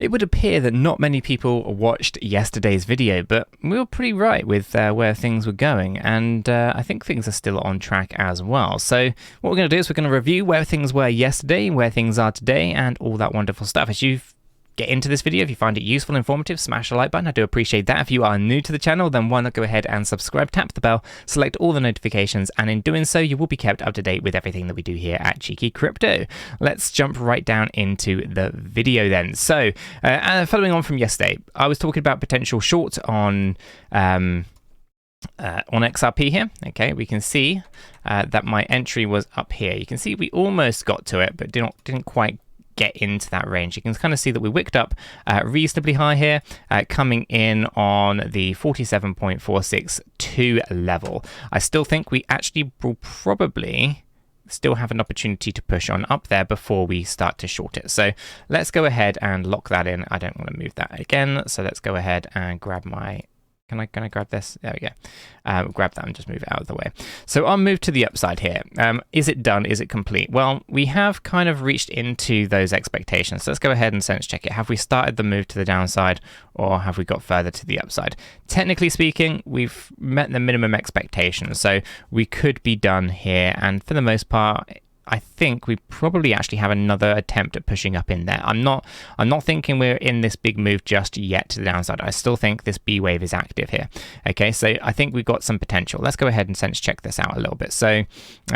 It would appear that not many people watched yesterday's video, but we were pretty right with where things were going, and I think things are still on track as well. So what we're going to do is we're going to review where things were yesterday, where things are today, and all that wonderful stuff. As you get into this video, if you find it useful and informative, smash the like button. I do appreciate that. If you are new to the channel, then why not go ahead and subscribe, tap the bell, select all the notifications, and in doing so, you will be kept up to date with everything that we do here at Cheeky Crypto. Let's jump right down into the video then. So, following on from yesterday, I was talking about potential short on XRP here. Okay, we can see that my entry was up here. You can see we almost got to it, but didn't quite get into that range. You can kind of see that we wicked up reasonably high here, coming in on the 47.462 level. I still think we actually will probably still have an opportunity to push on up there before we start to short it. So let's go ahead and lock that in. I don't want to move that again, so let's go ahead and grab my Can I grab this? There we go. Grab that and just move it out of the way. So I'll move to the upside here. Is it done? Is it complete? Well, we have kind of reached into those expectations. So let's go ahead and sense check it. Have we started the move to the downside, or have we got further to the upside? Technically speaking, we've met the minimum expectations. So we could be done here. And for the most part, I think we probably actually have another attempt at pushing up in there. I'm not thinking we're in this big move just yet to the downside. I still think this B wave is active here. Okay, so I think we've got some potential. Let's go ahead and sense check this out a little bit. So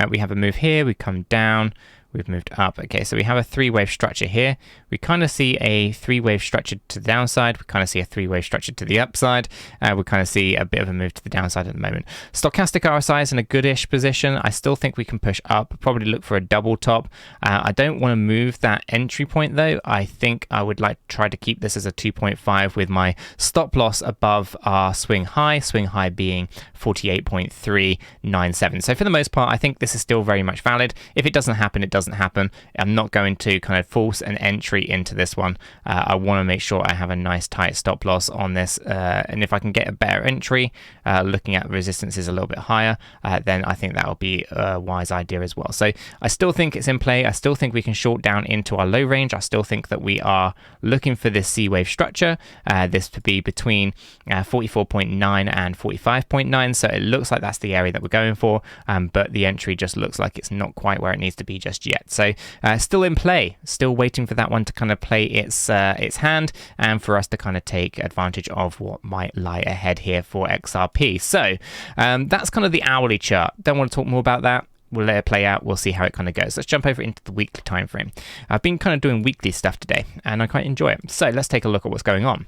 we have a move here, we come down, we've moved up. Okay, so we have a three-wave structure here. We kind of see a three-wave structure to the downside. We kind of see a three-wave structure to the upside. We kind of see a bit of a move to the downside at the moment. Stochastic RSI is in a goodish position. I still think we can push up, probably look for a double top. I don't want to move that entry point though. I think I would like to try to keep this as a 2.5 with my stop loss above our swing high being 48.397. So for the most part, I think this is still very much valid. If it doesn't happen, it doesn't happen. I'm not going to kind of force an entry into this one. I want to make sure I have a nice tight stop loss on this, and if I can get a better entry, looking at resistances a little bit higher, then I think that will be a wise idea as well. So I still think it's in play. I still think we can short down into our low range. I still think that we are looking for this C wave structure, this to be between 44.9 and 45.9. So it looks like that's the area that we're going for, but the entry just looks like it's not quite where it needs to be just yet. So still in play, still waiting for that one to kind of play its hand, and for us to kind of take advantage of what might lie ahead here for XRP. So that's kind of the hourly chart. Don't want to talk more about that. We'll let it play out. We'll see how it kind of goes. Let's jump over into the weekly time frame. I've been kind of doing weekly stuff today, and I quite enjoy it. So let's take a look at what's going on.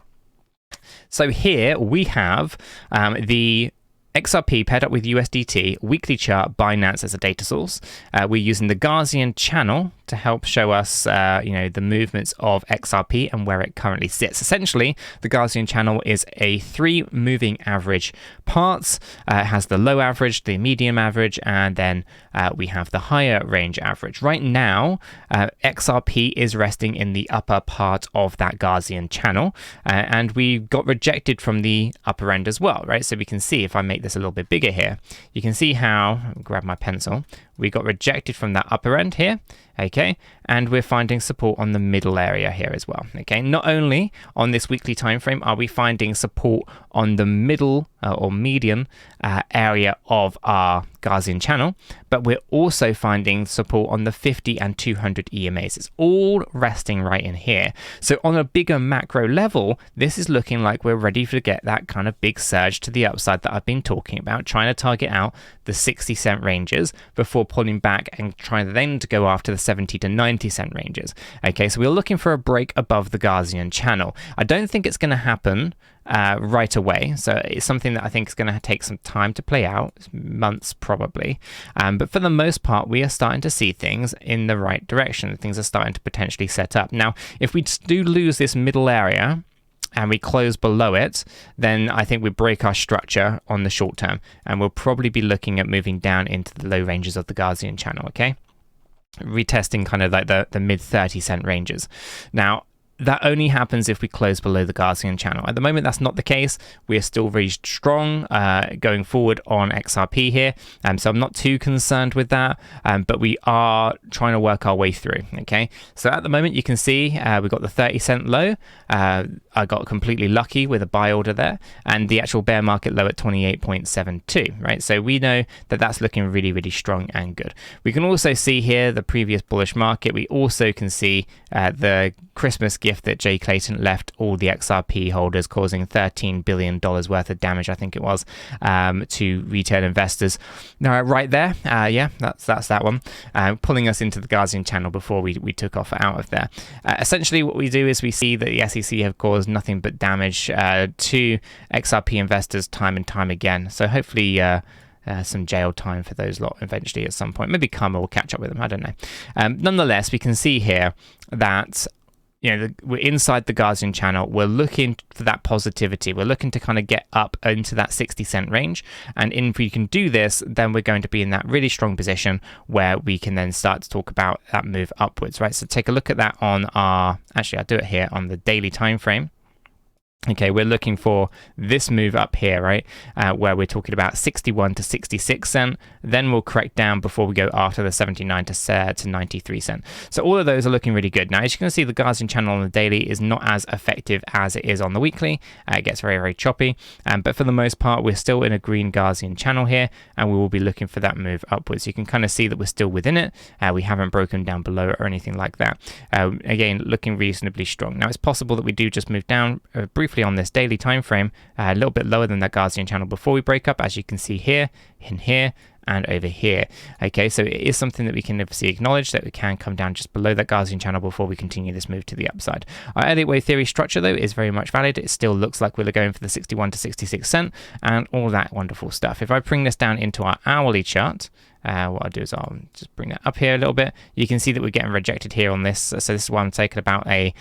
So here we have the XRP paired up with USDT, weekly chart, Binance as a data source. We're using the Gaussian channel to help show us, the movements of XRP and where it currently sits. Essentially, the Gaussian channel is a 3 moving average parts. It has the low average, the medium average, and then we have the higher range average. Right now, XRP is resting in the upper part of that Gaussian channel, and we got rejected from the upper end as well, right? So we can see, if I make this a little bit bigger here, you can see how, grab my pencil, we got rejected from that upper end here, okay, and we're finding support on the middle area here as well, okay. Not only on this weekly time frame are we finding support on the middle or median area of our Gaussian channel, but we're also finding support on the 50 and 200 EMAs. It's all resting right in here. So on a bigger macro level, this is looking like we're ready to get that kind of big surge to the upside that I've been talking about, trying to target out the 60-cent ranges before pulling back and trying then to go after the 70 to 90-cent ranges. Okay, so we're looking for a break above the Gaussian channel. I don't think it's going to happen right away, so it's something that I think is going to take some time to play out, months probably, but for the most part we are starting to see things in the right direction. Things are starting to potentially set up. Now if we do lose this middle area and we close below it, then I think we break our structure on the short term, and we'll probably be looking at moving down into the low ranges of the Gaussian channel, okay? Retesting kind of like the mid 30-cent ranges. Now, that only happens if we close below the Gaussian channel. At the moment, that's not the case. We are still very strong going forward on XRP here. So I'm not too concerned with that, but we are trying to work our way through. Okay, so at the moment, you can see we've got the 30-cent low. I got completely lucky with a buy order there, and the actual bear market low at 28.72, right? So we know that that's looking really, really strong and good. We can also see here the previous bullish market. We also can see the Christmas gift that 𝗕𝗘𝗪𝗓 left all the XRP holders, causing $13 billion worth of damage, I think it was, to retail investors. Now, right there, yeah, that's that one, pulling us into the Gaussian channel before we took off out of there. Essentially, what we do is we see that the SEC have caused nothing but damage to XRP investors time and time again. So hopefully some jail time for those lot eventually at some point. Maybe Karma will catch up with them, I don't know. Nonetheless, we can see here that we're inside the Gaussian channel. We're looking for that positivity. We're looking to kind of get up into that 60-cent range. And if we can do this, then we're going to be in that really strong position where we can then start to talk about that move upwards, right? So take a look at that on actually I'll do it here on the daily time frame. Okay, we're looking for this move up here, right, where we're talking about 61 to 66 cent. Then we'll correct down before we go after the 79 to 93 cent. So all of those are looking really good. Now, as you can see, the Gaussian channel on the daily is not as effective as it is on the weekly. It gets very, very choppy. But for the most part, we're still in a green Gaussian channel here, and we will be looking for that move upwards. You can kind of see that we're still within it. We haven't broken down below it or anything like that. Again, looking reasonably strong. Now, it's possible that we do just move down briefly on this daily time frame, a little bit lower than that Gaussian channel before we break up, as you can see here, in here, and over here. Okay, so it is something that we can obviously acknowledge that we can come down just below that Gaussian channel before we continue this move to the upside. Our Elliott wave theory structure, though, is very much valid. It still looks like we're going for the 61 to 66 cent and all that wonderful stuff. If I bring this down into our hourly chart, what I'll do is I'll just bring that up here a little bit. You can see that we're getting rejected here on this. So this is why I'm taking about a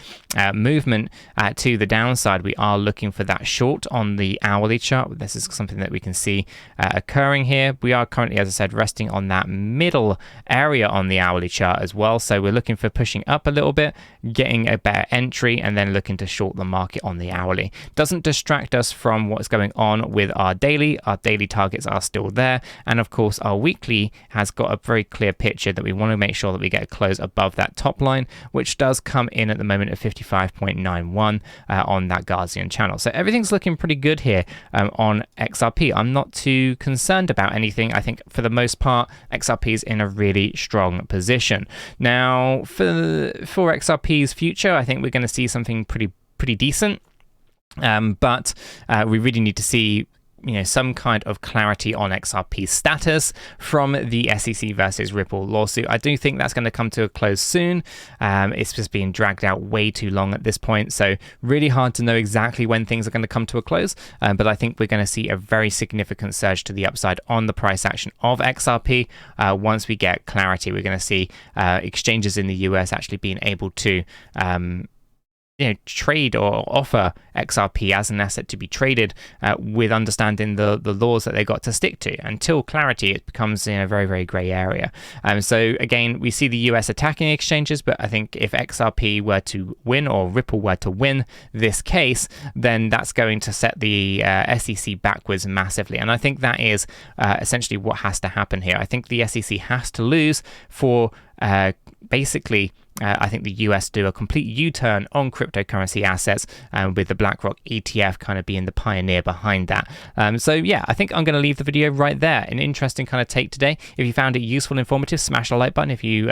movement to the downside. We are looking for that short on the hourly chart. This is something that we can see occurring here. We are currently, as I said, resting on that middle area on the hourly chart as well. So we're looking for pushing up a little bit, getting a better entry, and then looking to short the market on the hourly. Doesn't distract us from what's going on with our daily. Our daily targets are still there. And of course, our weekly has got a very clear picture that we want to make sure that we get a close above that top line, which does come in at the moment at 55.91 on that Gaussian channel. So everything's looking pretty good here on XRP. I'm not too concerned about anything. I think for the most part, XRP is in a really strong position. Now, for XRP's future, I think we're going to see something pretty decent, but we really need to see some kind of clarity on XRP's status from the SEC versus Ripple lawsuit. I do think that's going to come to a close soon. It's just being dragged out way too long at this point, so really hard to know exactly when things are going to come to a close, but I think we're going to see a very significant surge to the upside on the price action of XRP once we get clarity. We're going to see exchanges in the US actually being able to trade or offer XRP as an asset to be traded with understanding the laws that they got to stick to. Until clarity, it becomes a very, very grey area. So again, we see the US attacking exchanges, but I think if XRP were to win or Ripple were to win this case, then that's going to set the SEC backwards massively. And I think that is essentially what has to happen here. I think the SEC has to lose for basically I think the US do a complete U-turn on cryptocurrency assets, with the BlackRock ETF kind of being the pioneer behind that. So yeah, I think I'm going to leave the video right there. An interesting kind of take today. If you found it useful, informative, smash the like button. If you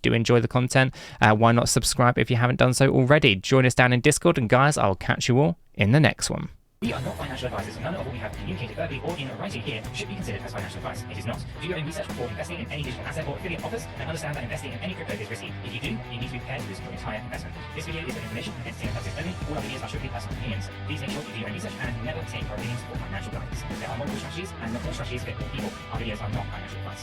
do enjoy the content, why not subscribe if you haven't done so already? Join us down in Discord, and guys, I'll catch you all in the next one. We are not financial advisors. None of what we have communicated verbally or in writing here should be considered as financial advice. It is not. Do your own research before investing in any digital asset or affiliate offers, and understand that investing in any crypto is risky. If you do, you need to be prepared to lose your entire investment. This video is for information and entertainment purposes only. All our videos are strictly personal opinions. Please make sure you do your own research and never take our opinions for financial guidance. There are multiple strategies, and not all strategies fit all people. Our videos are not financial advice.